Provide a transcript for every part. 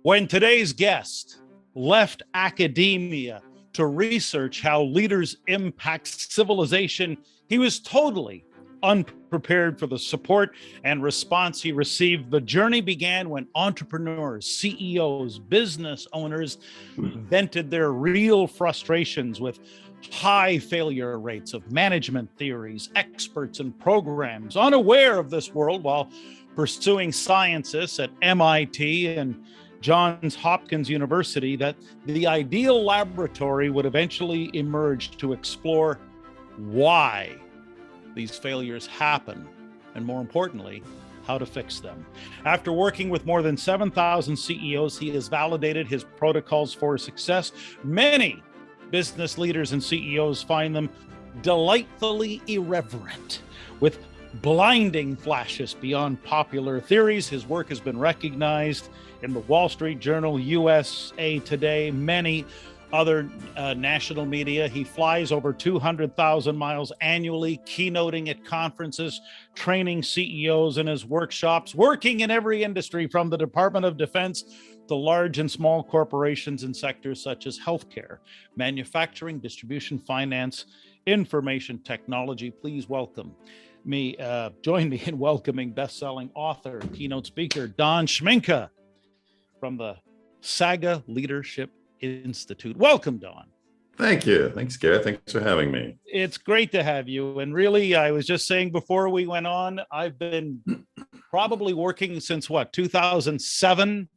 When today's guest left academia to research how leaders impact civilization, he was totally unprepared for the support and response he received. The journey began when entrepreneurs, CEOs, business owners vented their real frustrations with high failure rates of management theories, experts, and programs, unaware of this world while pursuing scientists at MIT and Johns Hopkins University, that the ideal laboratory would eventually emerge to explore why these failures happen, and more importantly, how to fix them. After working with more than 7,000 CEOs, he has validated his protocols for success. Many business leaders and CEOs find them delightfully irreverent, with blinding flashes beyond popular theories. His work has been recognized in the Wall Street Journal, USA Today, many other national media. He flies over 200,000 miles annually, keynoting at conferences, training CEOs in his workshops, working in every industry from the Department of Defense to large and small corporations in sectors such as healthcare, manufacturing, distribution, finance, information technology. Please join me in welcoming best-selling author, keynote speaker, Don Schmincke from the Saga Leadership Institute. Welcome, Don. Thank you. Thanks, Gair. Thanks for having me. It's great to have you. And really, I was just saying before we went on, I've been probably working since 2007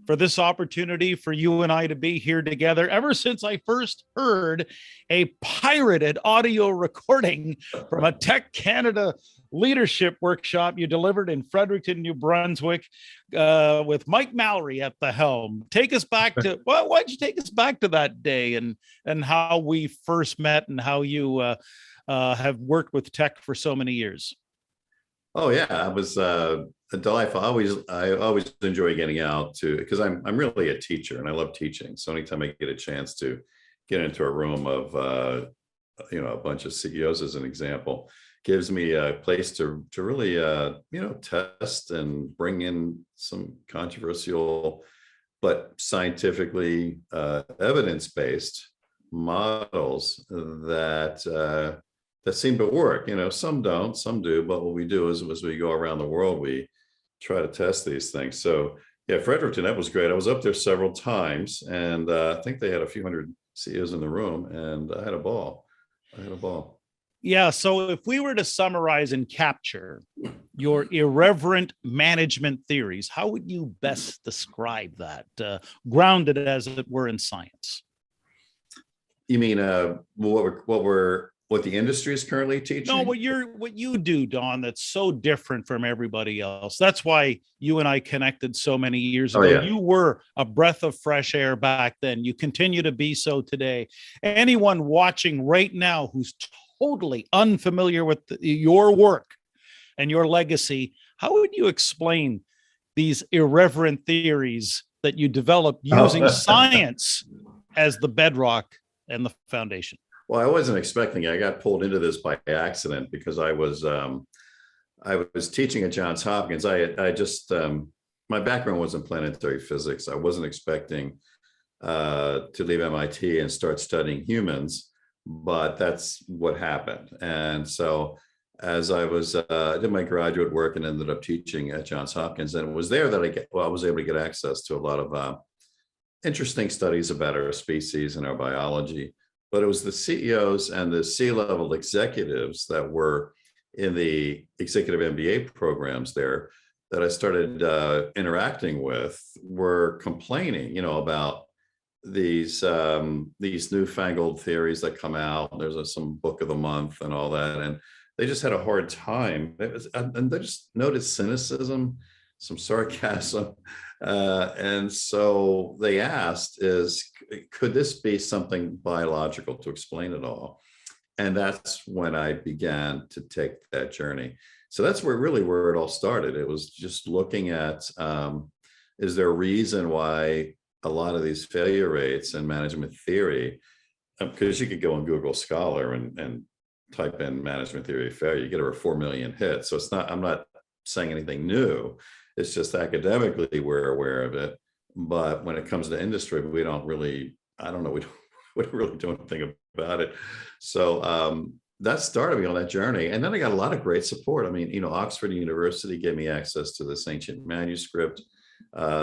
for this opportunity for you and I to be here together, ever since I first heard a pirated audio recording from a Tech Canada leadership workshop you delivered in Fredericton, New Brunswick, with Mike Mallory at the helm. Take us back to, why'd you take us back to that day and how we first met and how you have worked with tech for so many years? Oh yeah, it was delightful. I always enjoy getting out because I'm really a teacher and I love teaching. So anytime I get a chance to get into a room of a bunch of CEOs, as an example, gives me a place to really test and bring in some controversial but scientifically evidence-based models that seem to work. Some don't, some do, but what we do is as we go around the world, we try to test these things. So yeah, Fredericton, that was great. I was up there several times, and I think they had a few hundred CEOs in the room, and I had a ball. Yeah, so if we were to summarize and capture your irreverent management theories, how would you best describe that, grounded as it were in science? You mean what the industry is currently teaching? No, what you do, Don, that's so different from everybody else. That's why you and I connected so many years ago. Oh, yeah. You were a breath of fresh air back then. You continue to be so today. Anyone watching right now who's totally unfamiliar with your work and your legacy, how would you explain these irreverent theories that you developed using science as the bedrock and the foundation? Well, I wasn't expecting it. I got pulled into this by accident because I was teaching at Johns Hopkins. I just my background was in planetary physics. I wasn't expecting to leave MIT and start studying humans, but that's what happened. And so as I did my graduate work and ended up teaching at Johns Hopkins, and it was there that I was able to get access to a lot of interesting studies about our species and our biology. But it was the CEOs and the C-level executives that were in the executive MBA programs there that I started interacting with were complaining, about these newfangled theories that come out. There's some book of the month and all that, and they just had a hard time. And they just noticed cynicism, some sarcasm. And so they asked could this be something biological to explain it all? And that's when I began to take that journey. So that's where it all started. It was just looking at, is there a reason why a lot of these failure rates in management theory, because you could go on Google Scholar and type in management theory of failure, you get over 4 million hits. So I'm not saying anything new. It's just academically we're aware of it, but when it comes to industry, we don't really, I don't know, we don't really do anything about it. So that started me on that journey. And then I got a lot of great support. I mean, Oxford University gave me access to this ancient manuscript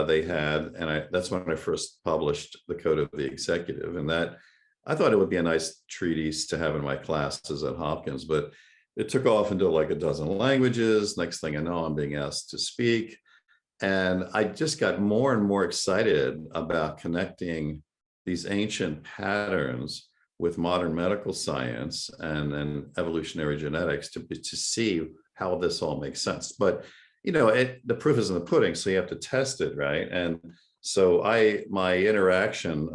they had, and that's when I first published the Code of the Executive. And that, I thought it would be a nice treatise to have in my classes at Hopkins, but it took off into like a dozen languages. Next thing I know, I'm being asked to speak. And I just got more and more excited about connecting these ancient patterns with modern medical science and evolutionary genetics to see how this all makes sense. But the proof is in the pudding, so you have to test it, right? And so my interaction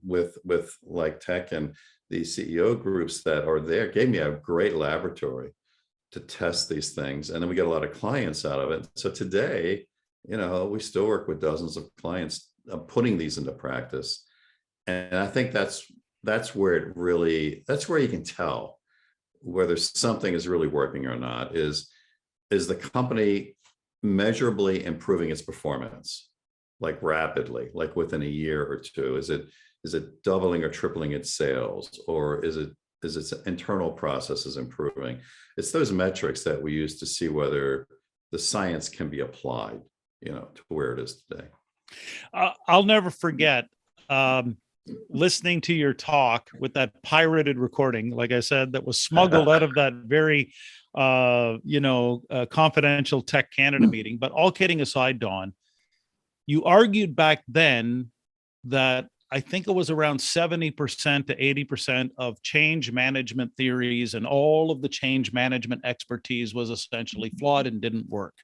with like tech and the CEO groups that are there gave me a great laboratory to test these things, and then we get a lot of clients out of it. So today, we still work with dozens of clients putting these into practice, and I think that's where you can tell whether something is really working or not. Is the company measurably improving its performance, like rapidly, like within a year or two? Is it doubling or tripling its sales, or is its internal processes improving? It's those metrics that we use to see whether the science can be applied, to where it is today. I'll never forget listening to your talk with that pirated recording, like I said, that was smuggled out of that very, confidential Tech Canada meeting. But all kidding aside, Don, you argued back then that I think it was around 70% to 80% of change management theories and all of the change management expertise was essentially flawed and didn't work.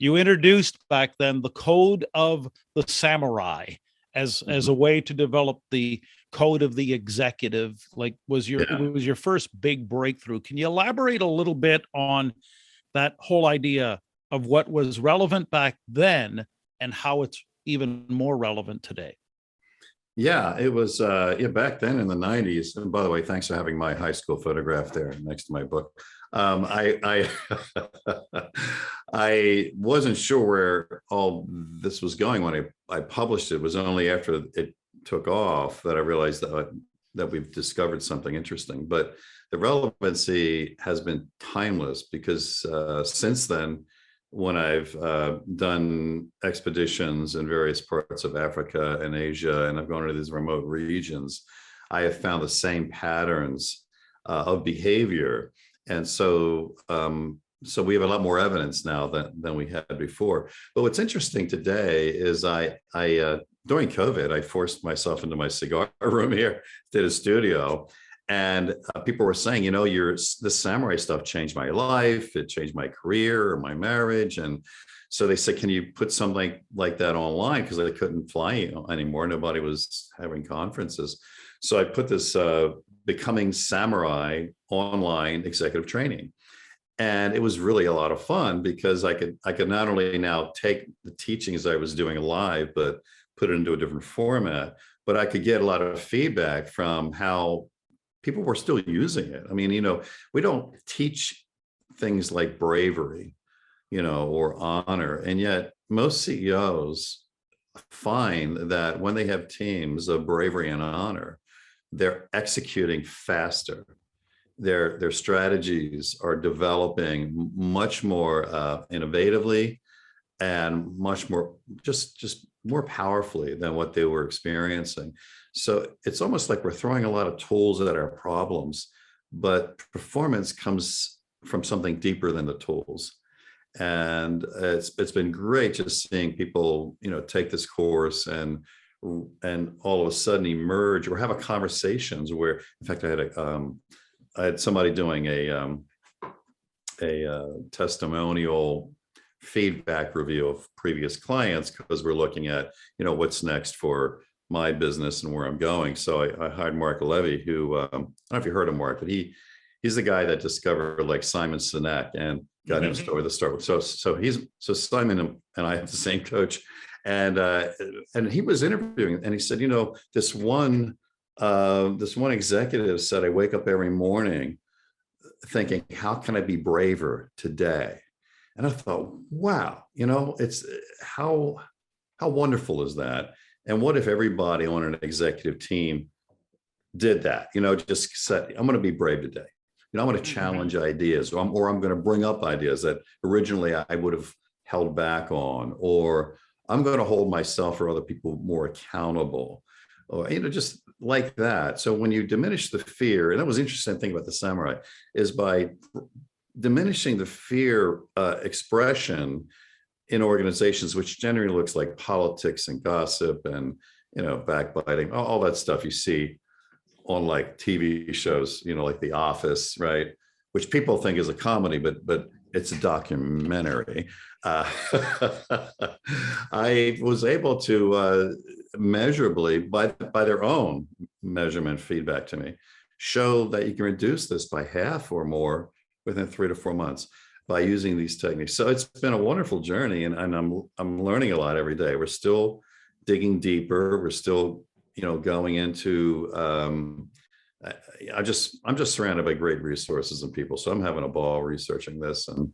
You introduced back then the Code of the Samurai as a way to develop the Code of the Executive. It was your first big breakthrough. Can you elaborate a little bit on that whole idea of what was relevant back then and how it's even more relevant today? Yeah, it was back then in the 90s. And by the way, thanks for having my high school photograph there next to my book. I I wasn't sure where all this was going when I published it. It was only after it took off that I realized that we've discovered something interesting. But the relevancy has been timeless, because since then, when I've done expeditions in various parts of Africa and Asia, and I've gone into these remote regions, I have found the same patterns of behavior. And so we have a lot more evidence now than we had before. But what's interesting today is I during COVID, I forced myself into my cigar room here, did a studio, and people were saying, the samurai stuff changed my life. It changed my career or my marriage. And so they said, can you put something like that online? Because they couldn't fly anymore. Nobody was having conferences. So I put this Becoming Samurai online executive training. And it was really a lot of fun, because I could not only now take the teachings I was doing live, but put it into a different format. But I could get a lot of feedback from how people were still using it. I mean, we don't teach things like bravery, or honor. And yet most CEOs find that when they have teams of bravery and honor, they're executing faster. Their strategies are developing much more innovatively and much more just more powerfully than what they were experiencing. So it's almost like we're throwing a lot of tools at our problems, but performance comes from something deeper than the tools. And it's been great just seeing people, take this course and all of a sudden emerge or have a conversations where, in fact, I had somebody doing a testimonial feedback review of previous clients, because we're looking at, what's next for my business and where I'm going. So I hired Mark Levy, who, I don't know if you heard of Mark, but he's the guy that discovered like Simon Sinek and got him started with the start. So Simon and I have the same coach, and he was interviewing, and he said, this one executive said, I wake up every morning thinking, how can I be braver today? And I thought, wow, it's how How wonderful is that? And what if everybody on an executive team did that? Just said, I'm going to be brave today. I'm going to challenge ideas, or I'm going to bring up ideas that originally I would have held back on, or I'm going to hold myself or other people more accountable, or, just like that. So when you diminish the fear, and that was the interesting thing about the samurai, is by diminishing the fear expression in organizations, which generally looks like politics and gossip and, backbiting, all that stuff you see on like TV shows, like The Office, right? Which people think is a comedy, but it's a documentary. I was able to measurably, by their own measurement feedback to me, show that you can reduce this by half or more within 3 to 4 months by using these techniques. So it's been a wonderful journey, and I'm learning a lot every day. We're still digging deeper. We're still, going into. I'm just surrounded by great resources and people, so I'm having a ball researching this and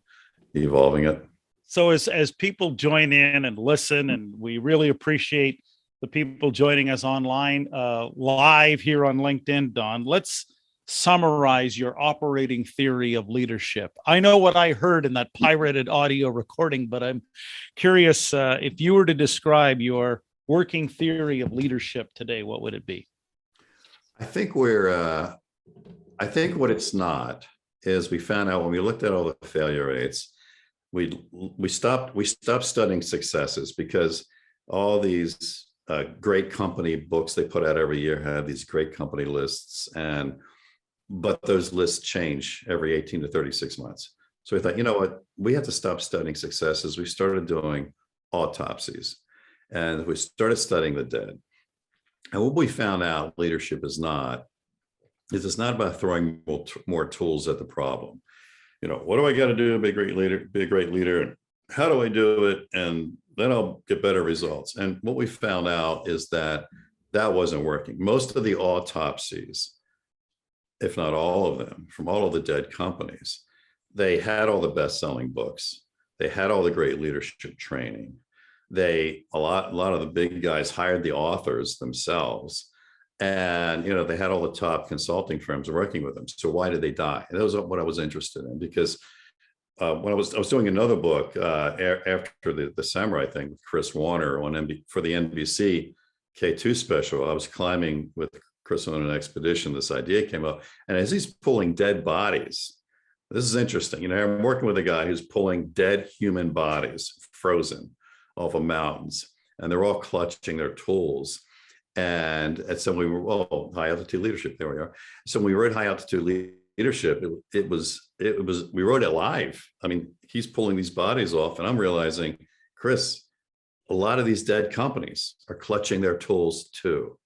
evolving it. So as people join in and listen, and we really appreciate the people joining us online, live here on LinkedIn, Don, let's summarize your operating theory of leadership. I know what I heard in that pirated audio recording, but I'm curious, if you were to describe your working theory of leadership today, what would it be? I think what it's not is, we found out when we looked at all the failure rates, we stopped studying successes, because all these great company books they put out every year have these great company lists, but those lists change every 18 to 36 months. So we thought, you know what, we have to stop studying successes. We started doing autopsies, and we started studying the dead. And what we found out leadership is it's not about throwing more tools at the problem. What do I got to do to be a great leader? And how do I do it? And then I'll get better results. And what we found out is that wasn't working. Most of the autopsies, if not all of them, from all of the dead companies, they had all the best-selling books. They had all the great leadership training. A lot of the big guys hired the authors themselves, and they had all the top consulting firms working with them. So why did they die? And that was what I was interested in, because when I was doing another book after the samurai thing with Chris Warner for the NBC K2 special, I was climbing with Chris on an expedition. This idea came up, and as he's pulling dead bodies, this is interesting. I'm working with a guy who's pulling dead human bodies, frozen, off of mountains, and they're all clutching their tools. And so we were, high altitude leadership. There we are. So when we wrote high altitude leadership, it was we wrote it live. I mean, he's pulling these bodies off, and I'm realizing, Chris, a lot of these dead companies are clutching their tools too.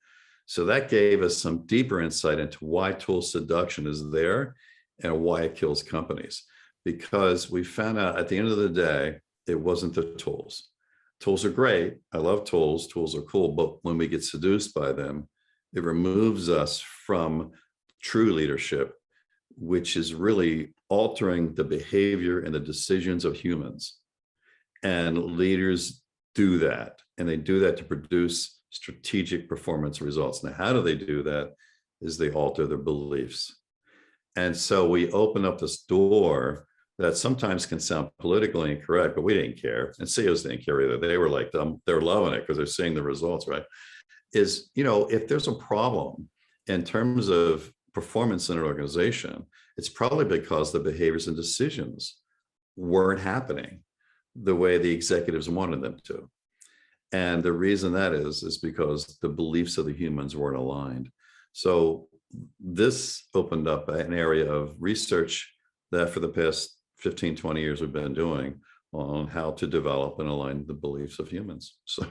So that gave us some deeper insight into why tool seduction is there and why it kills companies. Because we found out at the end of the day, it wasn't the tools. Tools are great. I love tools. Tools are cool. But when we get seduced by them, it removes us from true leadership, which is really altering the behavior and the decisions of humans. And leaders do that. And they do that to produce strategic performance results. Now, how do they do that? Is they alter their beliefs. And so we open up this door that sometimes can sound politically incorrect, but we didn't care. And CEOs didn't care either. They were like, they're loving it because they're seeing the results, right? If there's a problem in terms of performance in an organization, it's probably because the behaviors and decisions weren't happening the way the executives wanted them to. And the reason that is because the beliefs of the humans weren't aligned. So this opened up an area of research that for the past 15, 20 years we've been doing on how to develop and align the beliefs of humans. So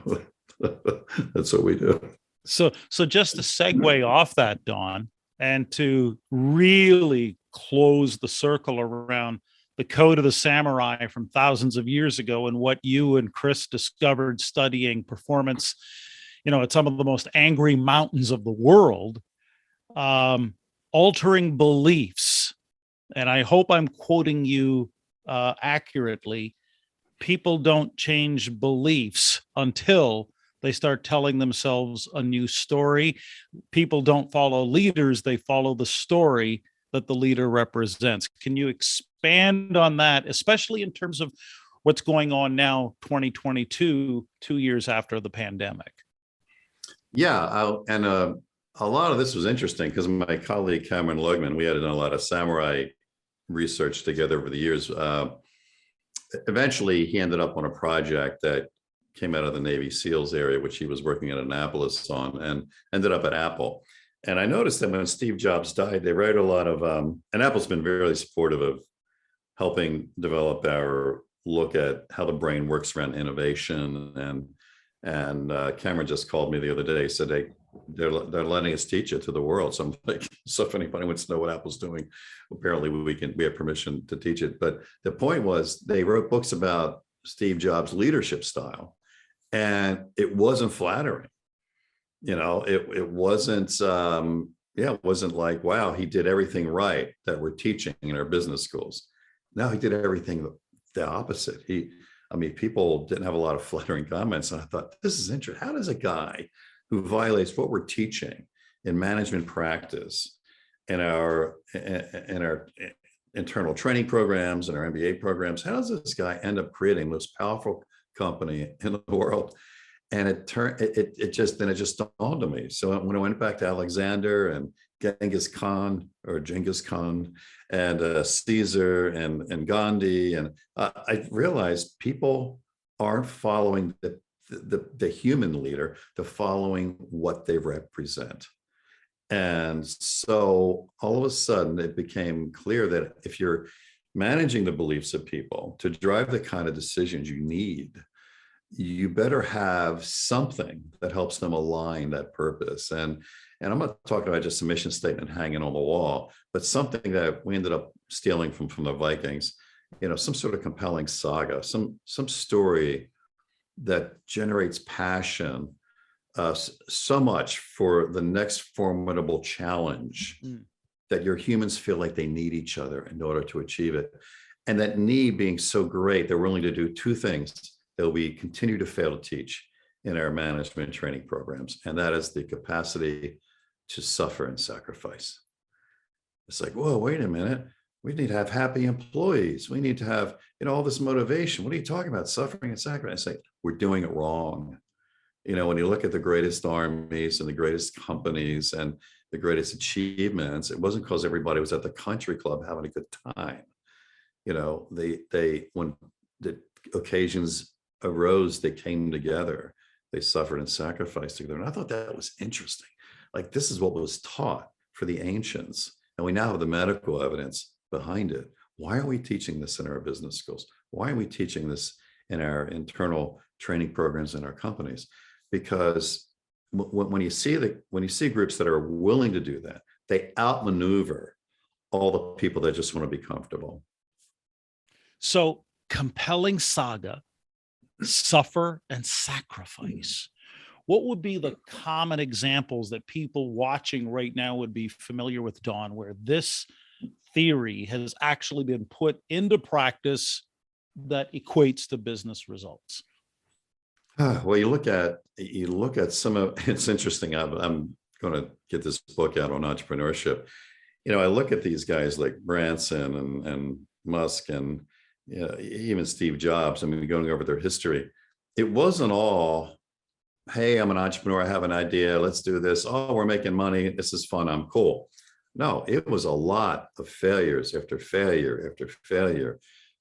that's what we do. So just to segue off that, Don, and to really close the circle around the code of the samurai from thousands of years ago and what you and Chris discovered studying performance, at some of the most angry mountains of the world, altering beliefs. And I hope I'm quoting you accurately. People don't change beliefs until they start telling themselves a new story. People don't follow leaders, they follow the story that the leader represents. Can you expand on that, especially in terms of what's going on now, 2022, 2 years after the pandemic? Yeah, a lot of this was interesting because my colleague Cameron Lugman, we had done a lot of samurai research together over the years. Eventually, he ended up on a project that came out of the Navy SEALs area, which he was working at Annapolis on, and ended up at Apple. And I noticed that when Steve Jobs died, they wrote a lot of, and Apple's been very supportive of helping develop our look at how the brain works around innovation. And Cameron just called me the other day, said they're letting us teach it to the world. So I'm like, so if anybody wants to know what Apple's doing, apparently we have permission to teach it. But the point was they wrote books about Steve Jobs' leadership style, and it wasn't flattering. It wasn't, it wasn't like, wow, he did everything right that we're teaching in our business schools. No, he did everything the opposite. People didn't have a lot of flattering comments. And I thought, this is interesting. How does a guy who violates what we're teaching in management practice, in our internal training programs and our MBA programs, how does this guy end up creating the most powerful company in the world? And it just dawned on me. So when I went back to Alexander and Genghis Khan and Caesar and Gandhi, and I realized people aren't following the human leader, they're following what they represent. And so all of a sudden it became clear that if you're managing the beliefs of people to drive the kind of decisions you need, you better have something that helps them align that purpose. And I'm not talking about just a mission statement hanging on the wall, but something that we ended up stealing from the Vikings, some sort of compelling saga, some story that generates passion so much for the next formidable challenge that your humans feel like they need each other in order to achieve it. And that need being so great, they're willing to do two things that we continue to fail to teach in our management training programs. And that is the capacity to suffer and sacrifice. It's like, whoa, wait a minute. We need to have happy employees. We need to have, all this motivation. What are you talking about? Suffering and sacrifice. I say, we're doing it wrong. When you look at the greatest armies and the greatest companies and the greatest achievements, it wasn't because everybody was at the country club having a good time. When the occasions arose, they came together, they suffered and sacrificed together. And I thought that was interesting. Like, this is what was taught for the ancients. And we now have the medical evidence behind it. Why are we teaching this in our business schools? Why are we teaching this in our internal training programs in our companies? Because when you see groups that are willing to do that, they outmaneuver all the people that just want to be comfortable. So compelling saga, suffer and sacrifice. What would be the common examples that people watching right now would be familiar with, Don, where this theory has actually been put into practice that equates to business results? Well, you look at some of, it's interesting. I'm going to get this book out on entrepreneurship. I look at these guys like Branson and Musk and even Steve Jobs. Going over their history, it wasn't all, hey, I'm an entrepreneur, I have an idea, let's do this. Oh, we're making money, this is fun, I'm cool. No, it was a lot of failures after failure after failure.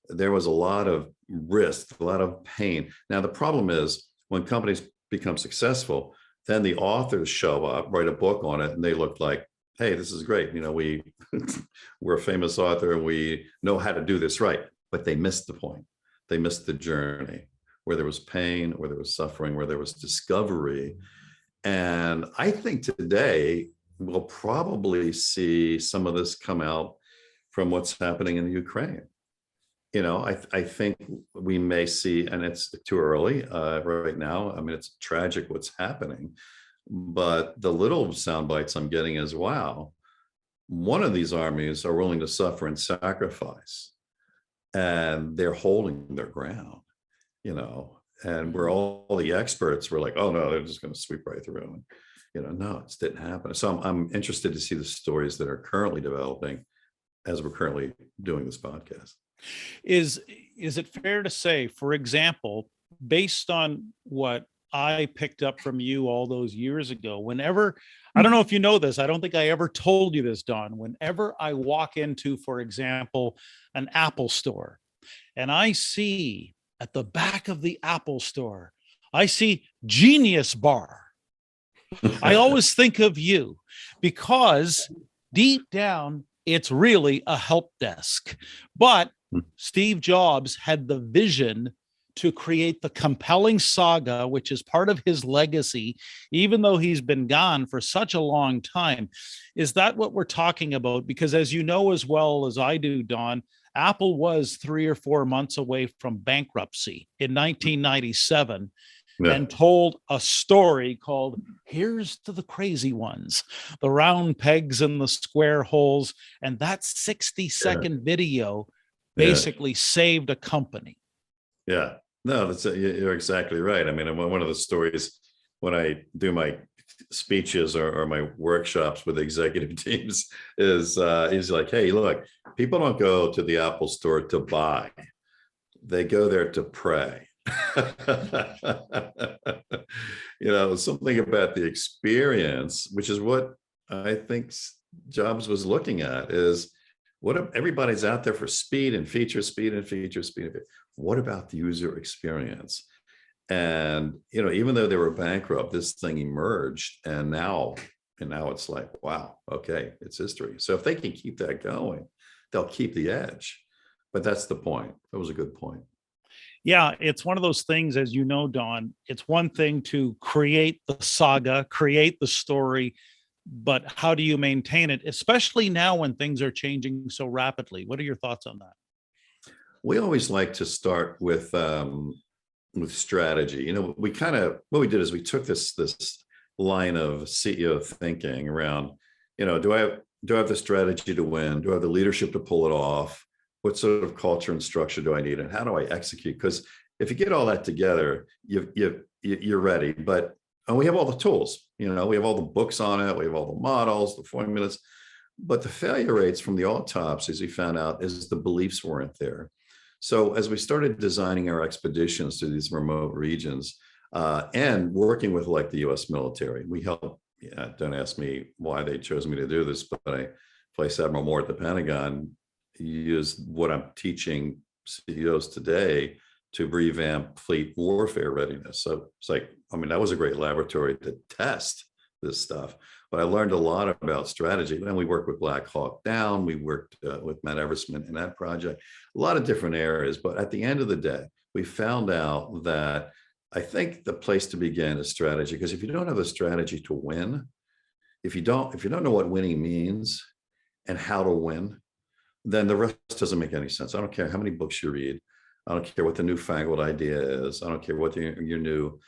There was a lot of risk, a lot of pain. Now, the problem is when companies become successful, then the authors show up, write a book on it, and they look like, hey, this is great. We're a famous author and we know how to do this right. But they missed the point. They missed the journey where there was pain, where there was suffering, where there was discovery. And I think today we'll probably see some of this come out from what's happening in the Ukraine. I think we may see, and it's too early right now. It's tragic what's happening, but the little sound bites I'm getting is, wow, one of these armies are willing to suffer and sacrifice, and they're holding their ground, and we're all the experts were like, oh no, they're just going to sweep right through. And, no, it didn't happen. So I'm interested to see the stories that are currently developing as we're currently doing this podcast. Is it fair to say, for example, based on what I picked up from you all those years ago, whenever, I don't know if you know this, I don't think I ever told you this, Don, whenever I walk into, for example, an Apple store, and I see at the back of the Apple store, I see Genius Bar. I always think of you, because deep down, it's really a help desk. But Steve Jobs had the vision to create the compelling saga, which is part of his legacy, even though he's been gone for such a long time. Is that what we're talking about? Because as you know as well as I do, Don, Apple was 3 or 4 months away from bankruptcy in 1997. Yeah. And told a story called Here's to the Crazy Ones, the round pegs and the square holes. And that 60-second video basically saved a company. Yeah, no, you're exactly right. I mean, one of the stories when I do my speeches or my workshops with executive teams is he's like, hey, look, people don't go to the Apple store to buy. They go there to pray. Something about the experience, which is what I think Jobs was looking at, is what if everybody's out there for speed and features. What about the user experience? And even though they were bankrupt, this thing emerged, and now it's like, wow, okay, it's history. So if they can keep that going, they'll keep the edge. But that's the point. That was a good point. Yeah, it's one of those things, as you know, Don, it's one thing to create the saga, create the story, but how do you maintain it, especially now when things are changing so rapidly? What are your thoughts on that? We always like to start with strategy. What we did is we took this line of CEO thinking around, do I have the strategy to win? Do I have the leadership to pull it off? What sort of culture and structure do I need, and how do I execute? Because if you get all that together, you're ready. But we have all the tools. We have all the books on it. We have all the models, the formulas. But the failure rates from the autopsies, we found out, is the beliefs weren't there. So as we started designing our expeditions to these remote regions and working with like the U.S. military, we helped. Don't ask me why they chose me to do this, but I placed Admiral Moore at the Pentagon. Use what I'm teaching CEOs today to revamp fleet warfare readiness. So it's like, that was a great laboratory to test this stuff. But I learned a lot about strategy. And we worked with Black Hawk Down. We worked with Matt Eversman in that project, a lot of different areas. But at the end of the day, we found out that I think the place to begin is strategy. Because if you don't have a strategy to win, if you don't know what winning means and how to win, then the rest doesn't make any sense. I don't care how many books you read. I don't care what the newfangled idea is. I don't care what your new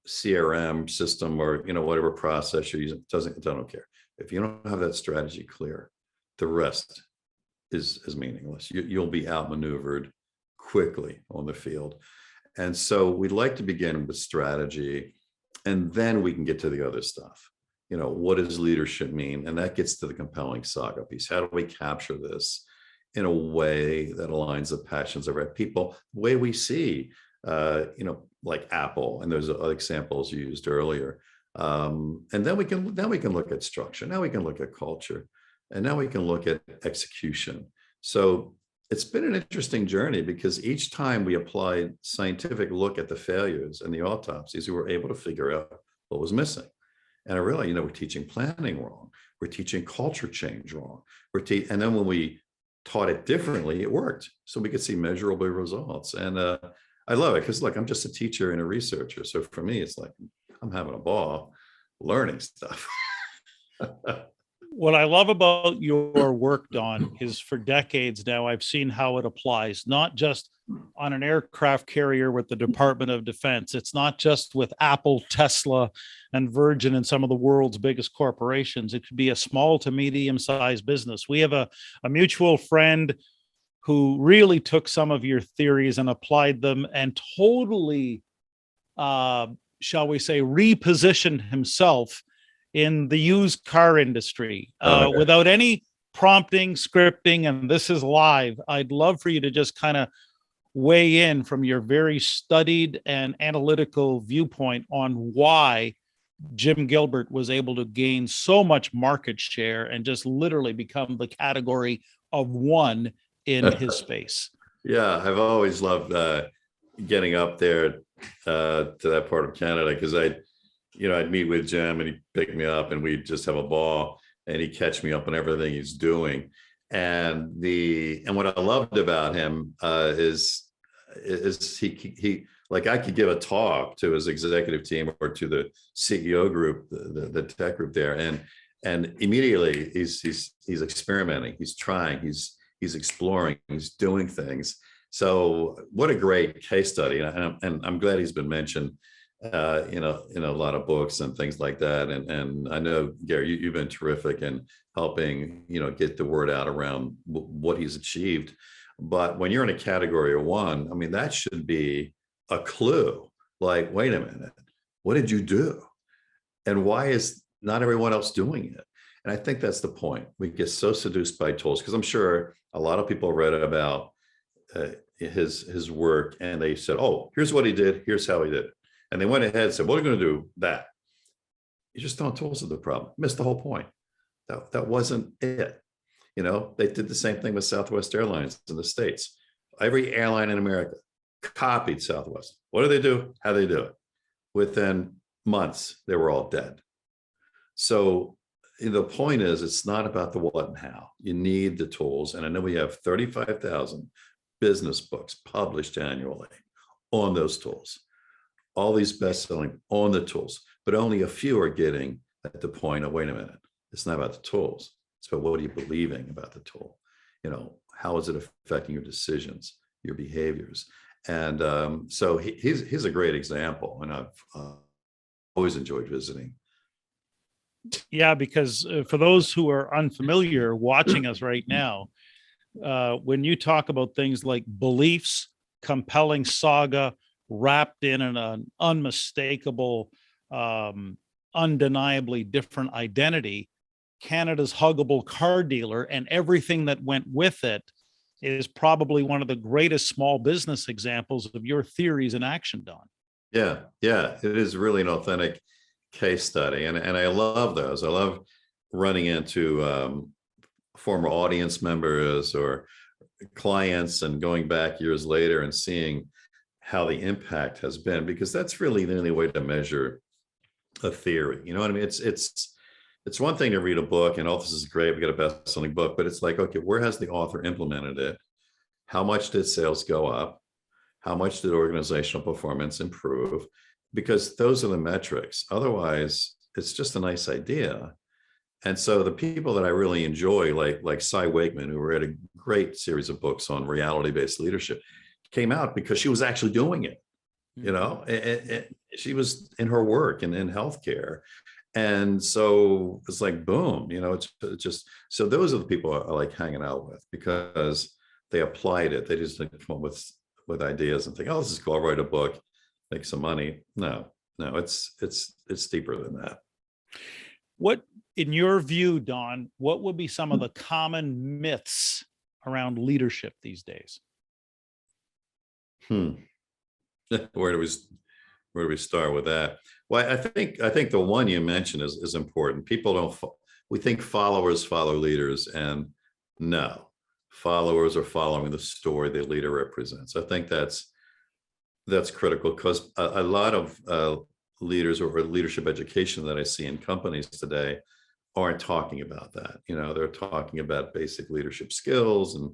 CRM system or whatever process you're using. I don't care. If you don't have that strategy clear, the rest is meaningless. You'll be outmaneuvered quickly on the field. And so we'd like to begin with strategy, and then we can get to the other stuff. What does leadership mean? And that gets to the compelling saga piece. How do we capture this in a way that aligns the passions of our people, the way we see, like Apple, and there's other examples used earlier. And then we can look at structure. Now we can look at culture, and now we can look at execution. So it's been an interesting journey, because each time we applied scientific look at the failures and the autopsies, we were able to figure out what was missing. And I realized, we're teaching planning wrong. We're teaching culture change wrong. And then when we taught it differently, it worked. So we could see measurable results. And I love it, because look, I'm just a teacher and a researcher. So for me, it's like, I'm having a ball learning stuff. What I love about your work, Don, is for decades now, I've seen how it applies, not just on an aircraft carrier with the Department of Defense. It's not just with Apple, Tesla, and Virgin and some of the world's biggest corporations. It could be a small to medium-sized business. We have a mutual friend who really took some of your theories and applied them and totally shall we say, reposition himself in the used car industry without any prompting, scripting, and this is live. I'd love for you to just kind of weigh in from your very studied and analytical viewpoint on why Jim Gilbert was able to gain so much market share and just literally become the category of one in his space. Yeah, I've always loved getting up there to that part of Canada, because I'd meet with Jim and he'd pick me up and we'd just have a ball and he'd catch me up on everything he's doing. And what I loved about him is he like, I could give a talk to his executive team or to the CEO group, the tech group there, and immediately he's experimenting, he's trying, he's exploring, he's doing things. So what a great case study, and I'm glad he's been mentioned, in a lot of books and things like that. And I know, Gary, you've been terrific in helping get the word out around what he's achieved. But when you're in a category of one, I mean, that should be a clue. Like, wait a minute, what did you do, and why is not everyone else doing it? And I think that's the point. We get so seduced by tools, because I'm sure a lot of people read about his work and they said, oh, here's what he did, here's how he did it. And they went ahead and said, what are you going to do that? You just don't tools are the problem. Missed the whole point. That wasn't it. They did the same thing with Southwest Airlines in the States. Every airline in America copied Southwest. What do they do? How do they do it? Within months, they were all dead. So the point is, it's not about the what and how. You need the tools. And I know we have 35,000 business books published annually on those tools. All these best-selling on the tools, but only a few are getting at the point of, wait a minute, it's not about the tools. It's about, what are you believing about the tool? How is it affecting your decisions, your behaviors? And so he's a great example, and I've always enjoyed visiting. Yeah, because for those who are unfamiliar watching us right now, when you talk about things like beliefs, compelling saga, wrapped in an unmistakable, undeniably different identity, Canada's huggable car dealer and everything that went with it is probably one of the greatest small business examples of your theories in action, Don. Yeah, it is really an authentic case study. And I love those. I love running into former audience members or clients and going back years later and seeing how the impact has been, because that's really the only way to measure a theory. You know what I mean? It's one thing to read a book and, oh, this is great, we got a best-selling book, but it's like, okay, where has the author implemented it? How much did sales go up? How much did organizational performance improve? Because those are the metrics. Otherwise, it's just a nice idea. And so the people that I really enjoy, like Cy Wakeman, who read a great series of books on reality-based leadership, came out because she was actually doing it. And she was in her work and in healthcare. And so it's like, boom, it's just, so those are the people I like hanging out with, because they applied it. They just didn't come up with ideas and think, oh, this is cool, I'll write a book, make some money. No, it's deeper than that. What, in your view, Don, what would be some of the common myths around leadership these days? Where do we start with that? Well, I think the one you mentioned is important. People we think followers follow leaders, and no, followers are following the story the leader represents. I think that's critical, because a lot of leaders or leadership education that I see in companies today aren't talking about that. They're talking about basic leadership skills and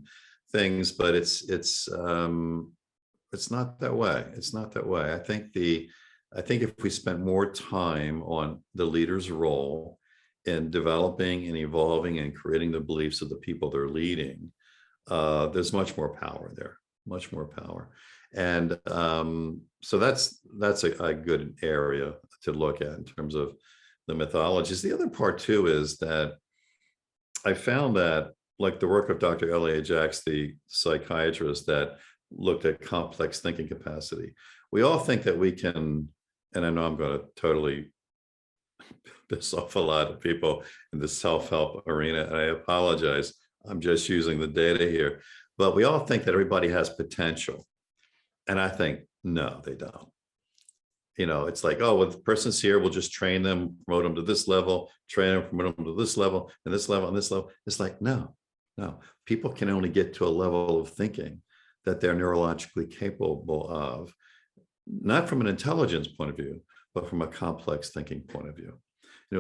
things, but it's not that way. It's not that way. I think if we spent more time on the leader's role in developing and evolving and creating the beliefs of the people they're leading, there's much more power there, much more power. And so that's a good area to look at in terms of the mythologies. The other part too is that I found that, like the work of Dr. Elliot, the psychiatrist that looked at complex thinking capacity, we all think that we can, and I know I'm going to totally piss off a lot of people in the self-help arena, and I apologize. I'm just using the data here, but we all think that everybody has potential. And I think, no, they don't. It's like, oh, well, the person's here, we'll just train them, promote them to this level, train them, promote them to this level, and this level, and this level. It's like, no. People can only get to a level of thinking that they're neurologically capable of, not from an intelligence point of view, but from a complex thinking point of view.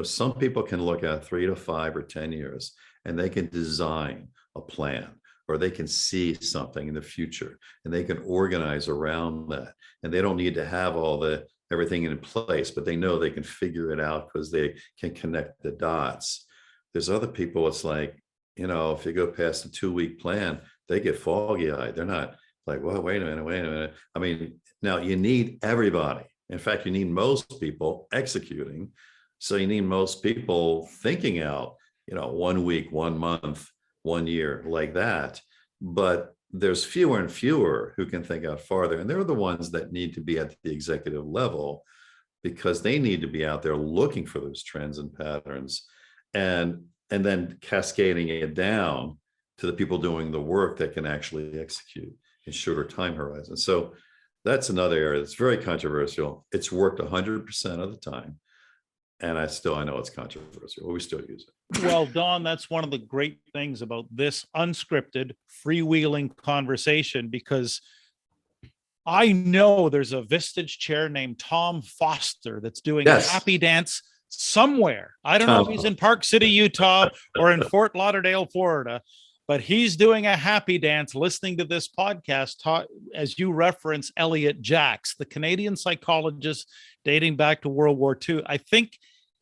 Some people can look at 3 to 5 or 10 years, and they can design a plan, or they can see something in the future, and they can organize around that. And they don't need to have everything in place, but they know they can figure it out because they can connect the dots. There's other people, it's like, if you go past a 2-week plan, they get foggy-eyed. They're not like, well, wait a minute. I mean, now you need everybody. In fact, you need most people executing. So you need most people thinking out, 1 week, 1 month, 1 year, like that. But there's fewer and fewer who can think out farther. And they're the ones that need to be at the executive level, because they need to be out there looking for those trends and patterns, and then cascading it down to the people doing the work that can actually execute in shorter time horizons. So that's another area that's very controversial. It's worked 100% of the time. And I know it's controversial, but we still use it. Well, Don, that's one of the great things about this unscripted, freewheeling conversation, because I know there's a Vistage chair named Tom Foster that's doing a happy dance somewhere. I don't know if he's in Park City, Utah, or in Fort Lauderdale, Florida, but he's doing a happy dance listening to this podcast, as you reference Elliot Jacks, the Canadian psychologist dating back to World War II. I think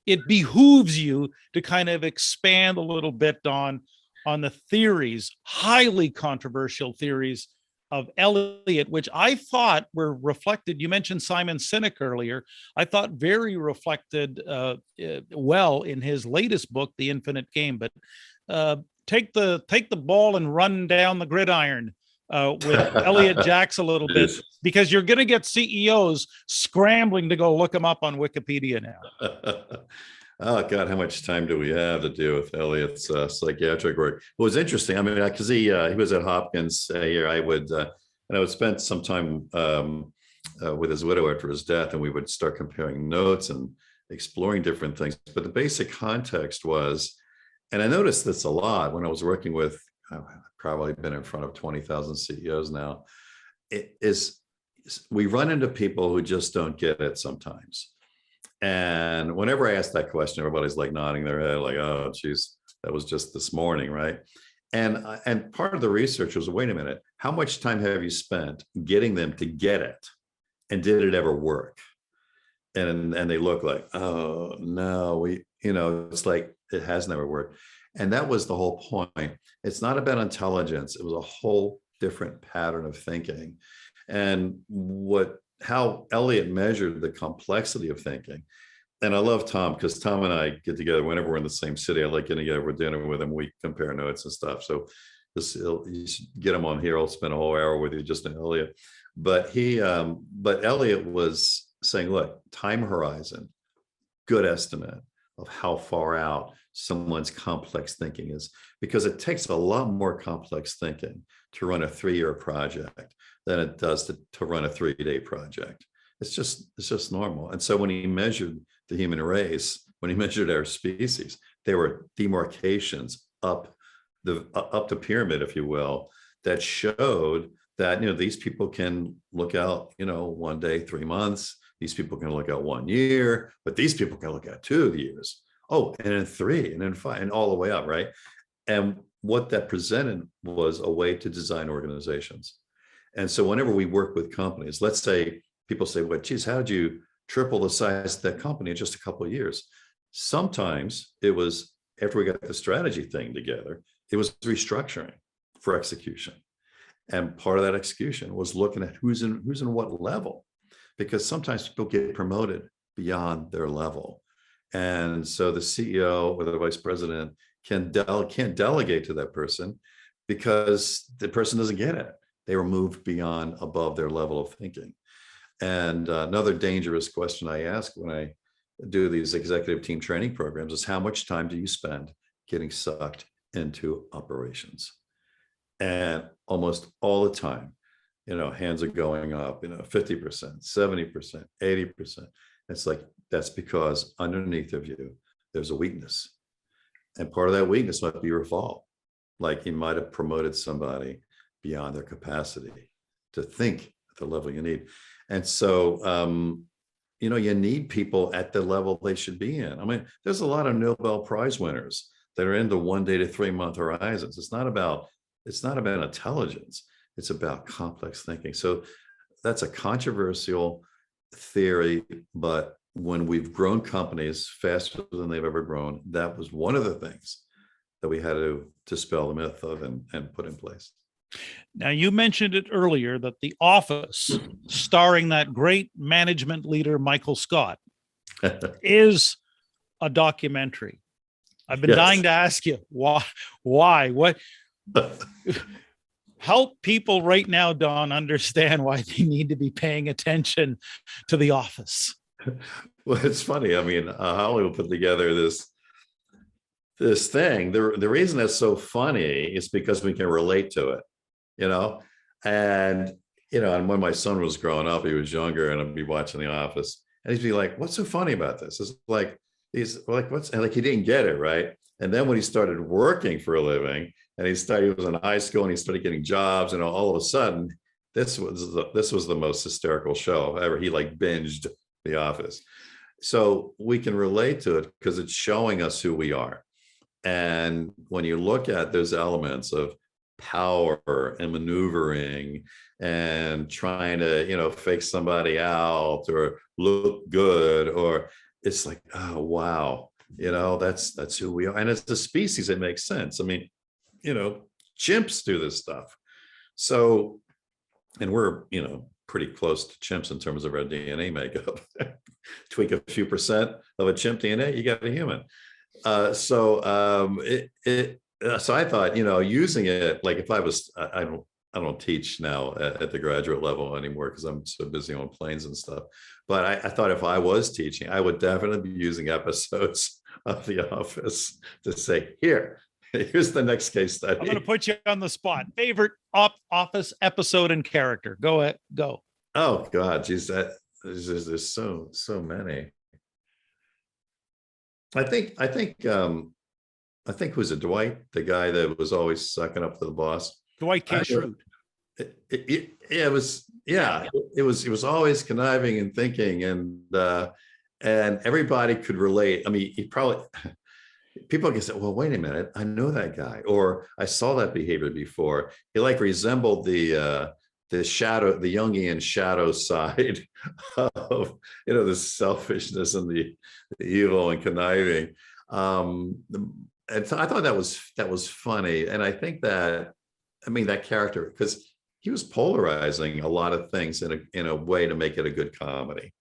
it behooves you to kind of expand a little bit on the theories, highly controversial theories of Elliot, which I thought were reflected. You mentioned Simon Sinek earlier. I thought very reflected well in his latest book, The Infinite Game. But take the ball and run down the gridiron with Elliot Jacks a little bit, because you're going to get CEOs scrambling to go look him up on Wikipedia now. Oh God, how much time do we have to do with Elliot's psychiatric work? It was interesting. I mean, because he was at Hopkins here. I would spend some time with his widow after his death, and we would start comparing notes and exploring different things. But the basic context was, and I noticed this a lot when I was working with, I've probably been in front of 20,000 CEOs now, we run into people who just don't get it sometimes. And whenever I ask that question, everybody's like nodding their head, like, oh, geez, that was just this morning, right? And part of the research was, wait a minute, how much time have you spent getting them to get it? And did it ever work? And they look like, oh, no, it's like, it has never worked. And that was the whole point. It's not about intelligence. It was a whole different pattern of thinking. And how Elliot measured the complexity of thinking. And I love Tom, because Tom and I get together whenever we're in the same city. I like getting together for dinner with him. We compare notes and stuff. So you should get him on here. I'll spend a whole hour with you just in Elliot. But Elliot was saying, look, time horizon, good estimate of how far out someone's complex thinking is, because it takes a lot more complex thinking to run a 3-year project than it does to run a 3-day project. It's just normal. And so when he measured the human race, when he measured our species, there were demarcations up the pyramid, if you will, that showed that, these people can look out, 1 day, 3 months. These people can look out 1 year, but these people can look at 2 years. Oh, and then 3, and then 5, and all the way up, right? And what that presented was a way to design organizations. And so whenever we work with companies, let's say people say, well, geez, how did you triple the size of that company in just a couple of years? Sometimes it was, after we got the strategy thing together, it was restructuring for execution. And part of that execution was looking at who's in what level, because sometimes people get promoted beyond their level. And so the CEO or the vice president can't delegate to that person because the person doesn't get it. They were moved above their level of thinking. And another dangerous question I ask when I do these executive team training programs is, how much time do you spend getting sucked into operations? And almost all the time, hands are going up, 50%, 70%, 80%. It's like, that's because underneath of you, there's a weakness. And part of that weakness might be your fault. Like, you might have promoted somebody beyond their capacity to think at the level you need. And so, you need people at the level they should be in. I mean, there's a lot of Nobel Prize winners that are in the 1 day to 3 month horizons. It's not about intelligence. It's about complex thinking. So that's a controversial theory, but when we've grown companies faster than they've ever grown, that was one of the things that we had to dispel the myth of and put in place. Now, you mentioned it earlier that The Office, starring that great management leader, Michael Scott, is a documentary. I've been dying to ask you why, what? Help people right now, Don, understand why they need to be paying attention to The Office. Well, it's funny. I mean, Hollywood put together this thing. The reason it's so funny is because we can relate to it, and when my son was growing up, he was younger, and I'd be watching The Office, and he'd be like, "What's so funny about this?" It's like, he's like, "What's?" And like, he didn't get it, right? And then when he started working for a living, and he was in high school, and he started getting jobs, and all of a sudden, this was the most hysterical show ever. He like binged The Office. So we can relate to it because it's showing us who we are. And when you look at those elements of power and maneuvering and trying to, fake somebody out or look good, or it's like, oh, wow, that's who we are. And as a species, it makes sense. I mean, chimps do this stuff. So, and we're, pretty close to chimps in terms of our DNA makeup. Tweak a few percent of a chimp DNA, you got a human. So I thought, using it, like, if I don't teach now at the graduate level anymore because I'm so busy on planes and stuff. But I thought if I was teaching, I would definitely be using episodes of The Office to say, here's the next case study. I'm going to put you on the spot. Favorite Office episode and character? Go ahead. Go. Oh God, geez, there's so many. I think was it Dwight, the guy that was always sucking up to the boss? Dwight K. Schrute. It was always conniving and thinking, and everybody could relate. I mean, people can say, well, wait a minute, I know that guy, or I saw that behavior before. He like resembled the shadow, the Jungian shadow side of, the selfishness and the evil and conniving. And so I thought that was funny. And I think that character, because he was polarizing a lot of things in a way to make it a good comedy,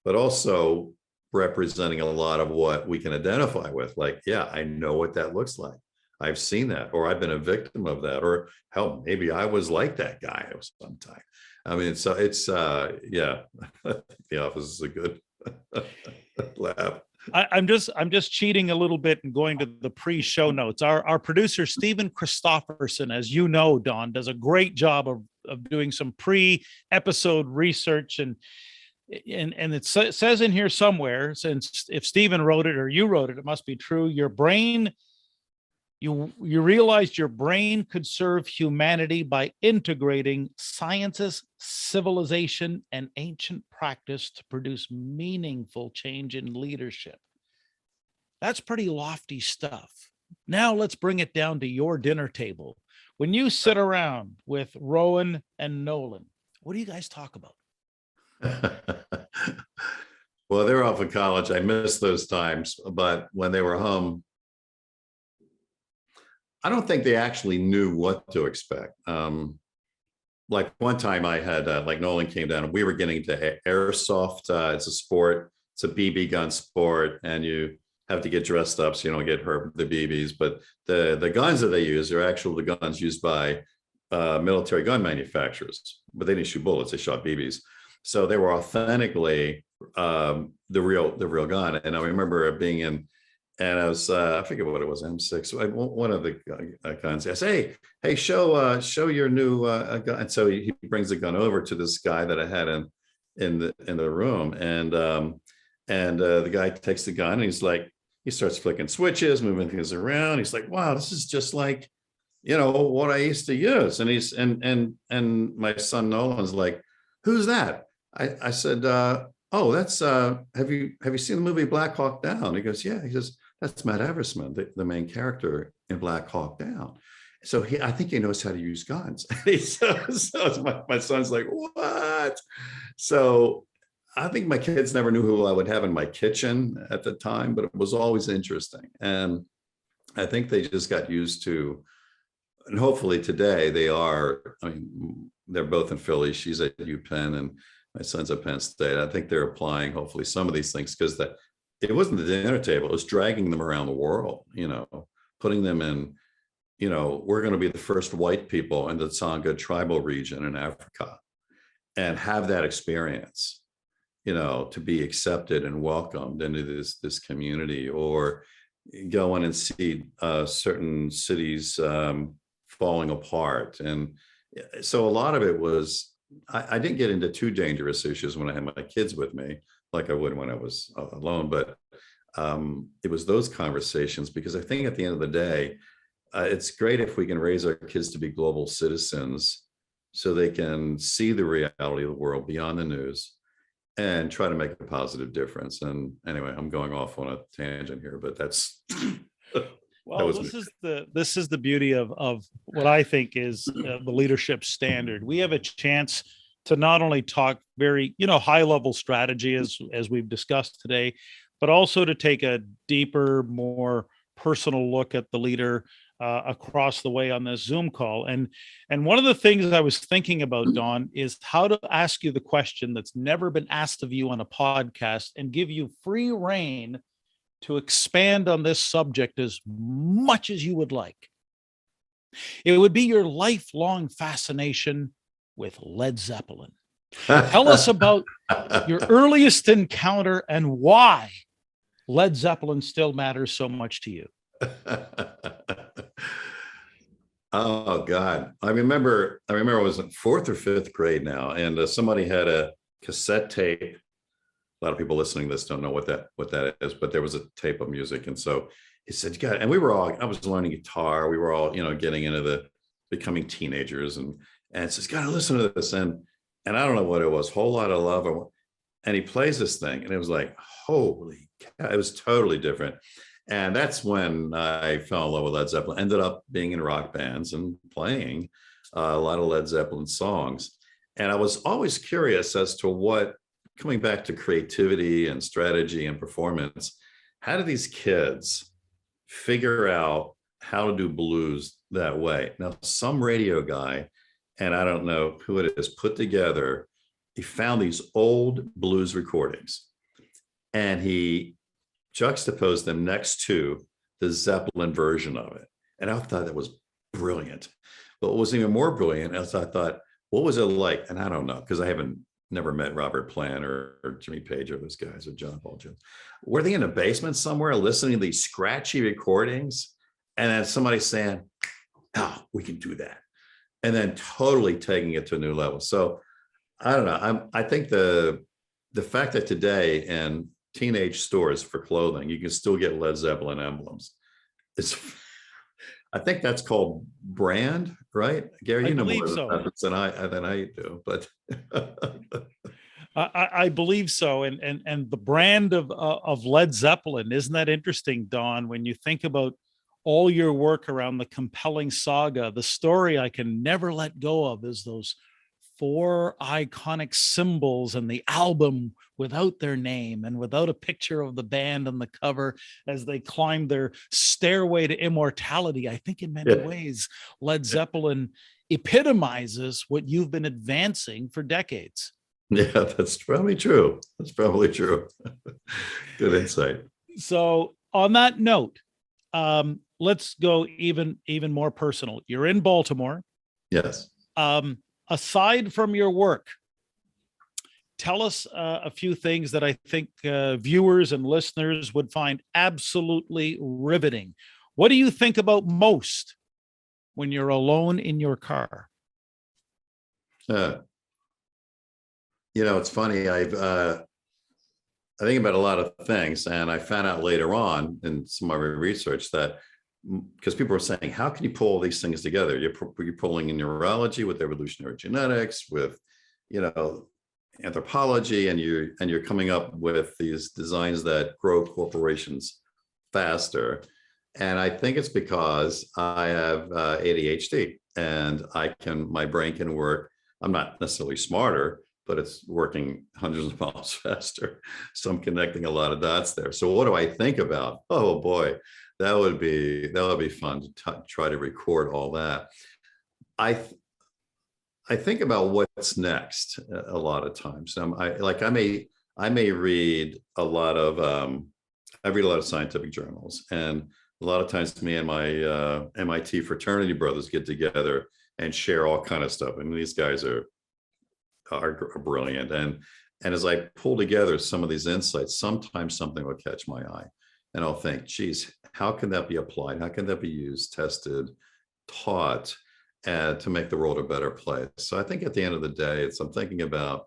but also representing a lot of what we can identify with. Like, yeah, I know what that looks like. I've seen that, or I've been a victim of that, or hell, maybe I was like that guy sometime. I mean, so it's The Office is a good laugh. I'm just cheating a little bit and going to the pre-show notes. Our producer, Stephen Christopherson, as you know, Don, does a great job of doing some pre-episode research, and it says in here somewhere, since if Stephen wrote it or you wrote it, it must be true. Your brain, you realized your brain could serve humanity by integrating sciences, civilization, and ancient practice to produce meaningful change in leadership. That's pretty lofty stuff. Now let's bring it down to your dinner table. When you sit around with Rowan and Nolan, what do you guys talk about? Well, they're off in college. I miss those times, but when they were home, I don't think they actually knew what to expect. Like one time I had, like Nolan came down and we were getting to airsoft. It's a sport. It's a BB gun sport, and you have to get dressed up so you don't get hurt with the BBs. But the guns that they use are actually the guns used by military gun manufacturers, but they didn't shoot bullets, they shot BBs. So they were authentically the real gun. And I remember being in, and I was I forget what it was, M6. One of the guns. I say, hey, show your new gun. And so he brings the gun over to this guy that I had in the room, and the guy takes the gun and he's like, he starts flicking switches, moving things around. He's like, wow, this is just like, what I used to use. And he's and my son Nolan's like, who's that? I said, oh, that's have you seen the movie Black Hawk Down? He goes, yeah. He says, that's Matt Eversman, the main character in Black Hawk Down. So I think he knows how to use guns. So my son's like, what? So I think my kids never knew who I would have in my kitchen at the time, but it was always interesting. And I think they just got used to, and hopefully today they are, I mean, they're both in Philly. She's at UPenn and my son's at Penn State. I think they're applying hopefully some of these things, because it wasn't the dinner table, it was dragging them around the world, putting them in, we're going to be the first white people in the Tsonga tribal region in Africa and have that experience, to be accepted and welcomed into this community, or go in and see certain cities falling apart. And so a lot of it was, I didn't get into too dangerous issues when I had my kids with me, like I would when I was alone, but it was those conversations, because I think at the end of the day, it's great if we can raise our kids to be global citizens so they can see the reality of the world beyond the news and try to make a positive difference. And anyway, I'm going off on a tangent here, but that's well, this is the beauty of what I think is the leadership standard. We have a chance to not only talk very high level strategy as we've discussed today, but also to take a deeper, more personal look at the leader across the way on this Zoom call. And one of the things I was thinking about, Don, is how to ask you the question that's never been asked of you on a podcast and give you free rein to expand on this subject as much as you would like. It would be your lifelong fascination with Led Zeppelin. Tell us about your earliest encounter and why Led Zeppelin still matters so much to you. Oh God. I remember I was in 4th or 5th grade now, and somebody had a cassette tape. A lot of people listening to this don't know what that is, but there was a tape of music. And so he said, God, and I was learning guitar. We were all, getting into becoming teenagers, and it says, gotta listen to this. And I don't know what it was, Whole Lot of Love. And he plays this thing, and it was like, holy cow, it was totally different. And that's when I fell in love with Led Zeppelin, ended up being in rock bands and playing a lot of Led Zeppelin songs. And I was always curious as to coming back to creativity and strategy and performance, how do these kids figure out how to do blues that way? Now, some radio guy, and I don't know who it is, put together, he found these old blues recordings and he juxtaposed them next to the Zeppelin version of it. And I thought that was brilliant. But what was even more brilliant is I thought, what was it like? And I don't know, because I never met Robert Plant or Jimmy Page or those guys, or John Paul Jones. Were they in a basement somewhere listening to these scratchy recordings? And then somebody saying, oh, we can do that. And then totally taking it to a new level. So I don't know. I think the fact that today in teenage stores for clothing, you can still get Led Zeppelin emblems. I think that's called brand, right? Gary, you know more than I do, but I believe so. And the brand of Led Zeppelin, isn't that interesting, Don? When you think about all your work around the compelling saga, the story I can never let go of is those 4 iconic symbols and the album without their name and without a picture of the band on the cover as they climb their stairway to immortality. I think in many ways, Led Zeppelin epitomizes what you've been advancing for decades. Yeah, that's probably true. Good insight. So on that note, let's go even more personal. You're in Baltimore. Yes. Aside from your work, tell us a few things that I think viewers and listeners would find absolutely riveting. What do you think about most when you're alone in your car? Uh, it's funny. I think about a lot of things, and I found out later on in some of my research that because people were saying, how can you pull all these things together? You're pulling in neurology with evolutionary genetics, with, anthropology, and you're coming up with these designs that grow corporations faster. And I think it's because I have ADHD, and my brain can work. I'm not necessarily smarter, but it's working hundreds of miles faster. So I'm connecting a lot of dots there. So what do I think about? Oh boy, that would be fun to try to record all that. I think about what's next a lot of times. I may read a lot of scientific journals, and a lot of times me and my MIT fraternity brothers get together and share all kind of stuff. And these guys are brilliant. And as I pull together some of these insights, sometimes something will catch my eye, and I'll think, geez, how can that be applied? How can that be used, tested, taught, to make the world a better place? So I think at the end of the day, I'm thinking about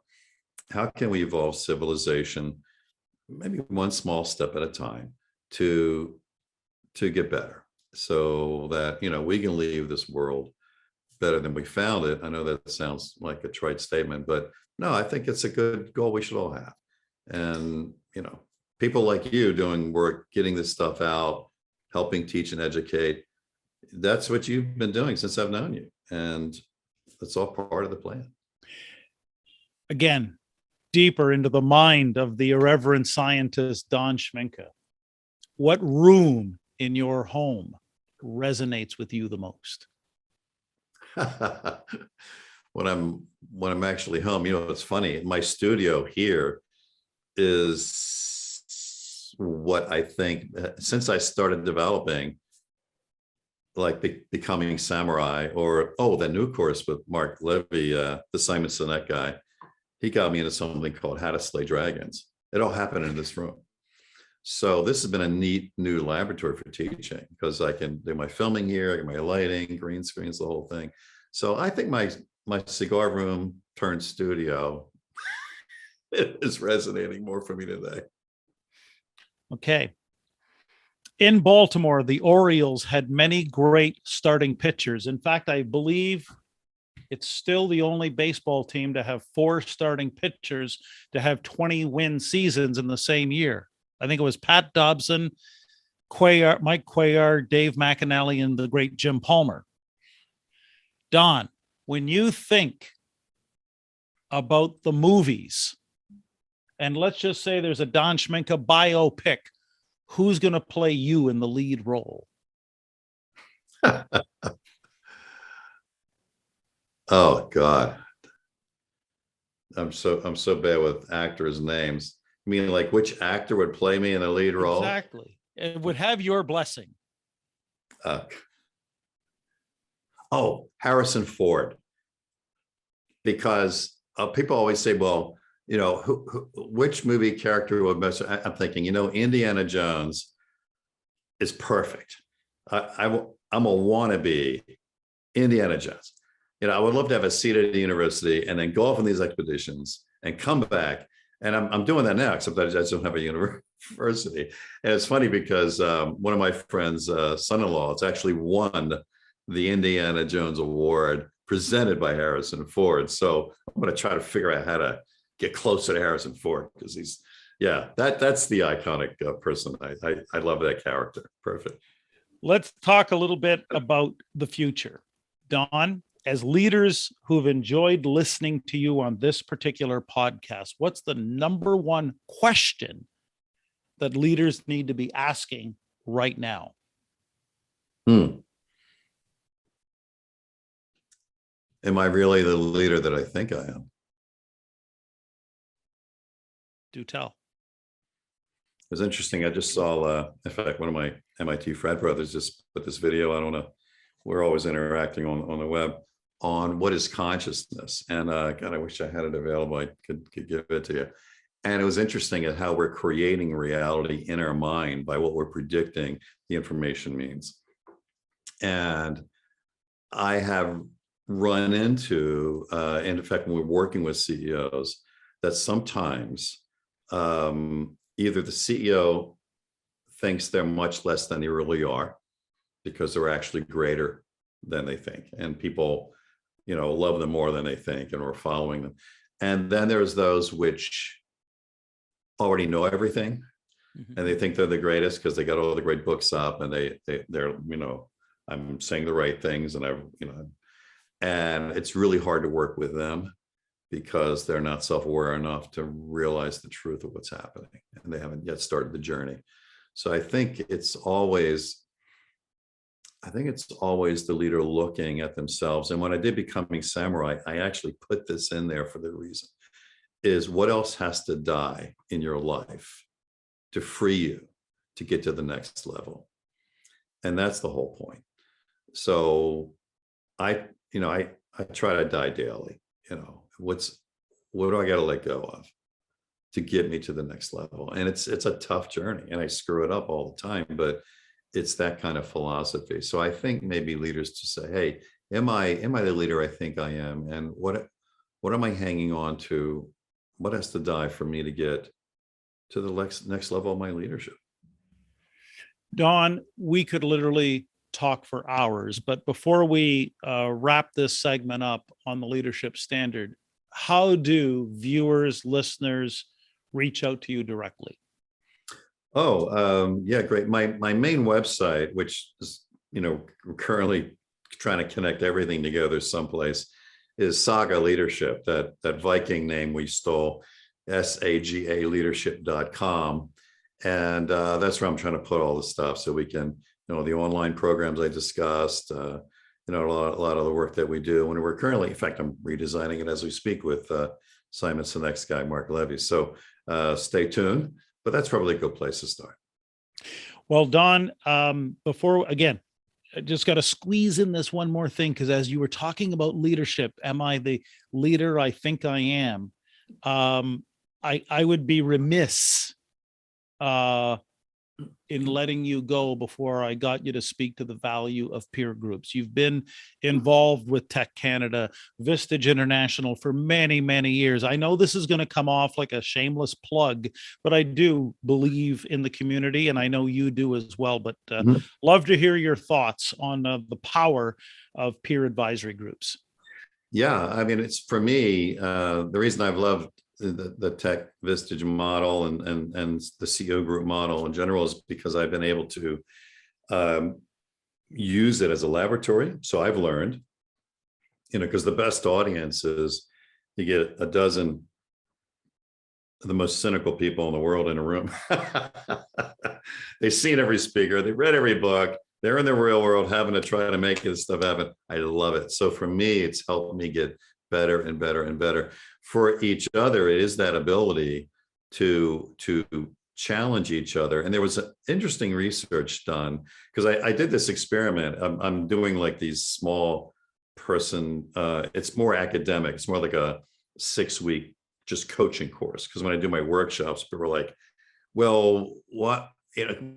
how can we evolve civilization, maybe one small step at a time, to get better, so that we can leave this world better than we found it. I know that sounds like a trite statement, but no, I think it's a good goal we should all have. And people like you doing work, getting this stuff out, helping teach and educate, that's what you've been doing since I've known you, and that's all part of the plan. Again, deeper into the mind of the irreverent scientist Don Schmincke, what room in your home resonates with you the most? When I'm actually home, it's funny. My studio here is what I think, since I started developing, like becoming samurai, or that new course with Mark Levy, the Simon Sinek guy, he got me into something called How to Slay Dragons. It all happened in this room. So this has been a neat new laboratory for teaching, because I can do my filming here, I get my lighting, green screens, the whole thing. So I think my cigar room turned studio is resonating more for me today. Okay. In Baltimore, the Orioles had many great starting pitchers. In fact, I believe it's still the only baseball team to have 4 starting pitchers to have 20-win seasons in the same year. I think it was Pat Dobson, Mike Cuellar, Dave McAnally, and the great Jim Palmer. Don, when you think about the movies, and let's just say there's a Don Schmincke biopic, who's going to play you in the lead role? Oh God, I'm so bad with actors' names. I mean, like, which actor would play me in the lead role? Exactly. It would have your blessing. Harrison Ford. Because people always say, well, which movie character would best? I'm thinking, Indiana Jones is perfect. I'm a wannabe Indiana Jones. I would love to have a seat at the university and then go off on these expeditions and come back. And I'm doing that now, except I just don't have a university. And it's funny because one of my friends' son-in-law has actually won the Indiana Jones Award presented by Harrison Ford. So I'm going to try to figure out how to get closer to Harrison Ford, because that's the iconic person. I love that character. Perfect. Let's talk a little bit about the future. Don, as leaders who've enjoyed listening to you on this particular podcast, what's the number one question that leaders need to be asking right now? Am I really the leader that I think I am? Do tell. It was interesting. I just saw, in fact, one of my MIT frat brothers just put this video. I don't know. We're always interacting on the web. on what is consciousness. And God, I wish I had it available. I could give it to you. And it was interesting at how we're creating reality in our mind by what we're predicting the information means. And I have run into, and in fact, when we're working with CEOs, that sometimes either the CEO thinks they're much less than they really are because they're actually greater than they think. And people, love them more than they think and are following them. And then there's those which already know everything and they think they're the greatest because they got all the great books up and they're, I'm saying the right things and and it's really hard to work with them because they're not self-aware enough to realize the truth of what's happening and they haven't yet started the journey. So I think it's always the leader looking at themselves. And when I did Becoming Samurai, I actually put this in there for the reason is what else has to die in your life to free you to get to the next level. And that's the whole point. So I try to die daily. What do I got to let go of to get me to the next level? And it's a tough journey and I screw it up all the time, but it's that kind of philosophy. So I think maybe leaders to say, hey, am I the leader I think I am? And what am I hanging on to? What has to die for me to get to the next level of my leadership? Don, we could literally talk for hours, but before we wrap this segment up on the leadership standard, how do viewers, listeners reach out to you directly? Yeah, great. My main website, which is, we're currently trying to connect everything together someplace, is Saga Leadership, that Viking name we stole, SAGA leadership.com. And that's where I'm trying to put all the stuff so we can, the online programs I discussed, a lot of the work that we do. And we're currently, in fact, I'm redesigning it as we speak with Simon Sinek's guy, Mark Levy. So stay tuned, but that's probably a good place to start. Well, Don, before, again, I just got to squeeze in this one more thing, because as you were talking about leadership, am I the leader I think I am? I would be remiss in letting you go before I got you to speak to the value of peer groups. You've been involved with Tech Canada, Vistage International for many, many years. I know this is going to come off like a shameless plug, but I do believe in the community, and I know you do as well. But love to hear your thoughts on the power of peer advisory groups. Yeah, I mean, it's for me, the reason I've loved the Tech Vistage model and the CEO group model in general is because I've been able to use it as a laboratory. So I've learned, because the best audience is you get a dozen of the most cynical people in the world in a room. They've seen every speaker, they read every book, they're in the real world having to try to make this stuff happen. I love it. So for me, it's helped me get better and better and better. For each other, it is that ability to challenge each other. And there was interesting research done, because I did this experiment. I'm doing like these small person, it's more academic. It's more like a 6-week just coaching course. Because when I do my workshops, people are like, well, what,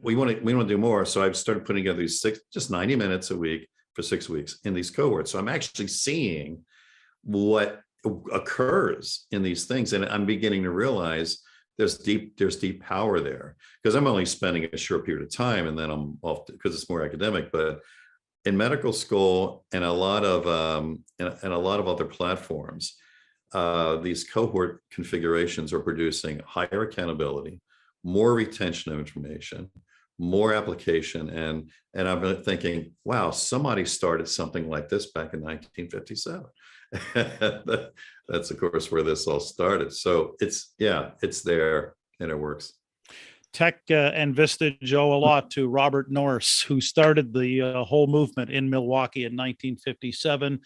we want to do more. So I've started putting together these just 90 minutes a week for 6 weeks in these cohorts. So I'm actually seeing what occurs in these things, and I'm beginning to realize there's deep power there, because I'm only spending a short period of time and then I'm off because it's more academic. But in medical school and a lot of other platforms, these cohort configurations are producing higher accountability, more retention of information, more application. And I've been thinking, wow, somebody started something like this back in 1957. That's of course where this all started. So it's there and it works. Tech and Vistage owe a lot to Robert Norris, who started the whole movement in Milwaukee in 1957.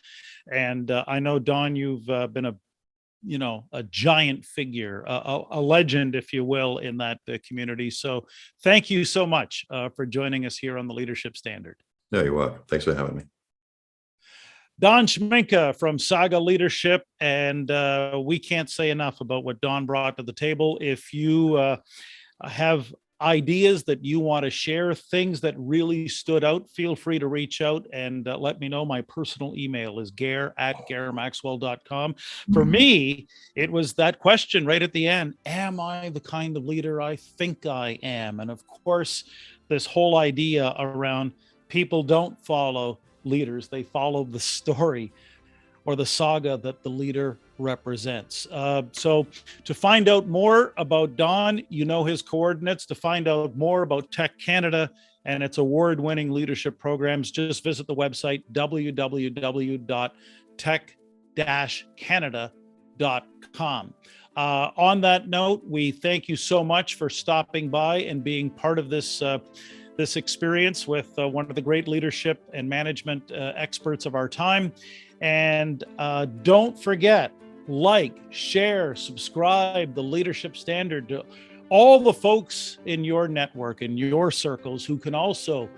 And I know, Don, you've been a giant figure, a legend, if you will, in that community. So thank you so much for joining us here on the Leadership Standard. No, you're welcome. Thanks for having me. Don Schmincke from Saga Leadership. And we can't say enough about what Don brought to the table. If you have ideas that you want to share, things that really stood out, feel free to reach out and let me know. My personal email is gair@gairmaxwell.com. For me, it was that question right at the end. Am I the kind of leader I think I am? And of course, this whole idea around people don't follow leaders. They follow the story or the saga that the leader represents. So to find out more about Don, you know his coordinates. To find out more about Tech Canada and its award-winning leadership programs, just visit the website www.tech-canada.com. On that note, we thank you so much for stopping by and being part of this this experience with one of the great leadership and management experts of our time. And don't forget, like, share, subscribe, the Leadership Standard to all the folks in your network, in your circles, who can also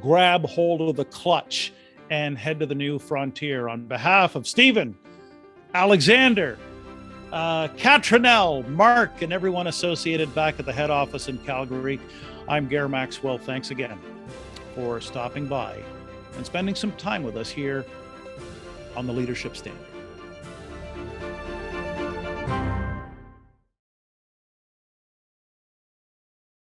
grab hold of the clutch and head to the new frontier. On behalf of Stephen, Alexander, Catronell, Mark, and everyone associated back at the head office in Calgary, I'm Gair Maxwell. Thanks again for stopping by and spending some time with us here on the Leadership Standard.